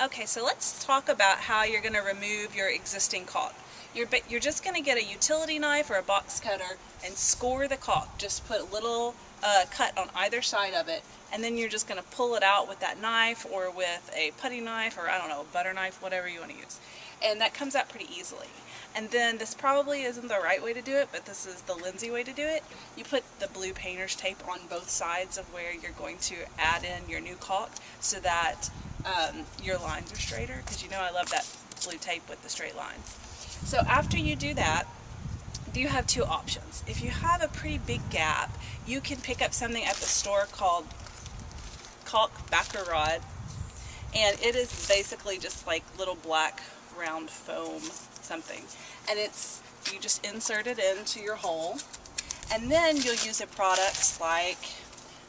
Okay, so let's talk about how you're going to remove your existing caulk. You're just going to get a utility knife or a box cutter and score the caulk. Just put a little cut on either side of it, and then you're just going to pull it out with that knife or with a putty knife or, I don't know, a butter knife, whatever you want to use. And that comes out pretty easily. And then this probably isn't the right way to do it, but this is the Lindsay way to do it. You put the blue painter's tape on both sides of where you're going to add in your new caulk so that your lines are straighter, because you know I love that blue tape with the straight lines. So after you do that, you have two options. If you have a pretty big gap, you can pick up something at the store called caulk backer rod, and it is basically just like little black round foam something, and you just insert it into your hole, and then you'll use a product like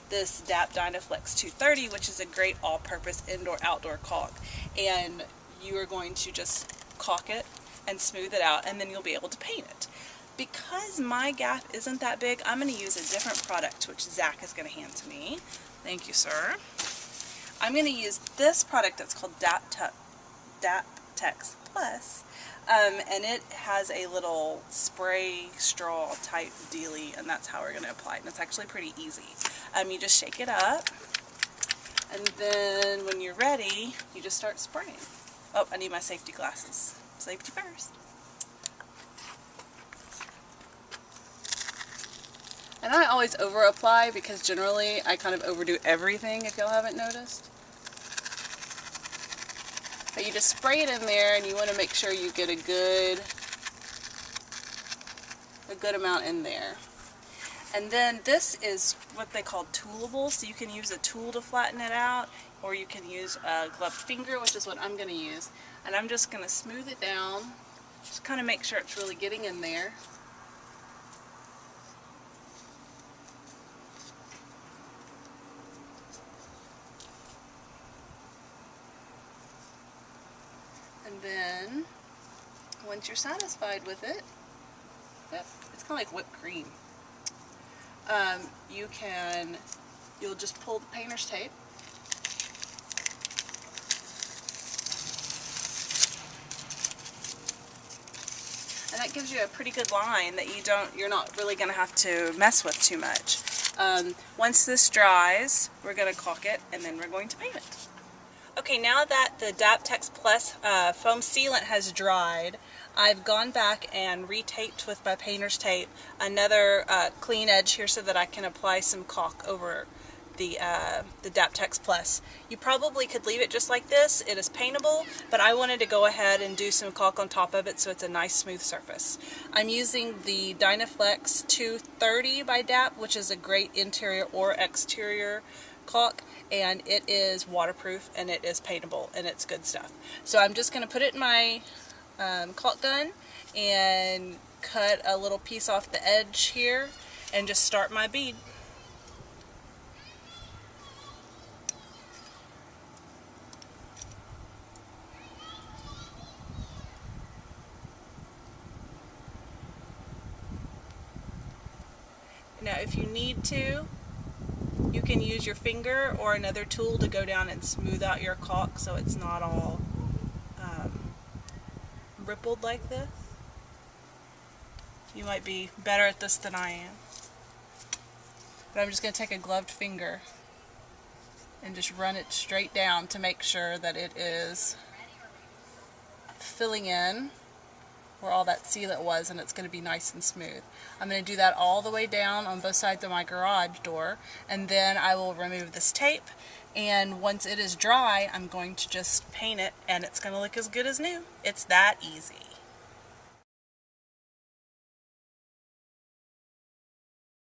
this DAP Dynaflex 230, which is a great all-purpose indoor-outdoor caulk, and you are going to just caulk it and smooth it out, and then you'll be able to paint it. Because my gap isn't that big, I'm going to use a different product, which Zach is going to hand to me. Thank you, sir. I'm going to use this product that's called DAP Tex Plus, and it has a little spray straw type dealie, and that's how we're going to apply it, and it's actually pretty easy. You just shake it up, and then when you're ready, you just start spraying. Oh, I need my safety glasses. Safety first. And I always over apply because generally I kind of overdo everything, if y'all haven't noticed. But you just spray it in there, and you want to make sure you get a good amount in there. And then this is what they call toolable, so you can use a tool to flatten it out, or you can use a gloved finger, which is what I'm going to use. And I'm just going to smooth it down, just kind of make sure it's really getting in there. And then, once you're satisfied with it, it's kind of like whipped cream. You'll just pull the painter's tape. And that gives you a pretty good line that you're not really going to have to mess with too much. Once this dries, we're going to caulk it, and then we're going to paint it. Okay, now that the DAP Tex Plus foam sealant has dried, I've gone back and retaped with my painter's tape another clean edge here so that I can apply some caulk over the DAP Tex Plus. You probably could leave it just like this. It is paintable, but I wanted to go ahead and do some caulk on top of it so it's a nice smooth surface. I'm using the Dynaflex 230 by DAP, which is a great interior or exterior caulk, and it is waterproof and it is paintable and it's good stuff. So I'm just going to put it in my caulk gun and cut a little piece off the edge here and just start my bead. Now if you need to, you can use your finger or another tool to go down and smooth out your caulk so it's not all rippled like this. You might be better at this than I am. But I'm just going to take a gloved finger and just run it straight down to make sure that it is filling in where all that sealant was, and it's going to be nice and smooth. I'm going to do that all the way down on both sides of my garage door, and then I will remove this tape, and once it is dry I'm going to just paint it and it's going to look as good as new. It's that easy.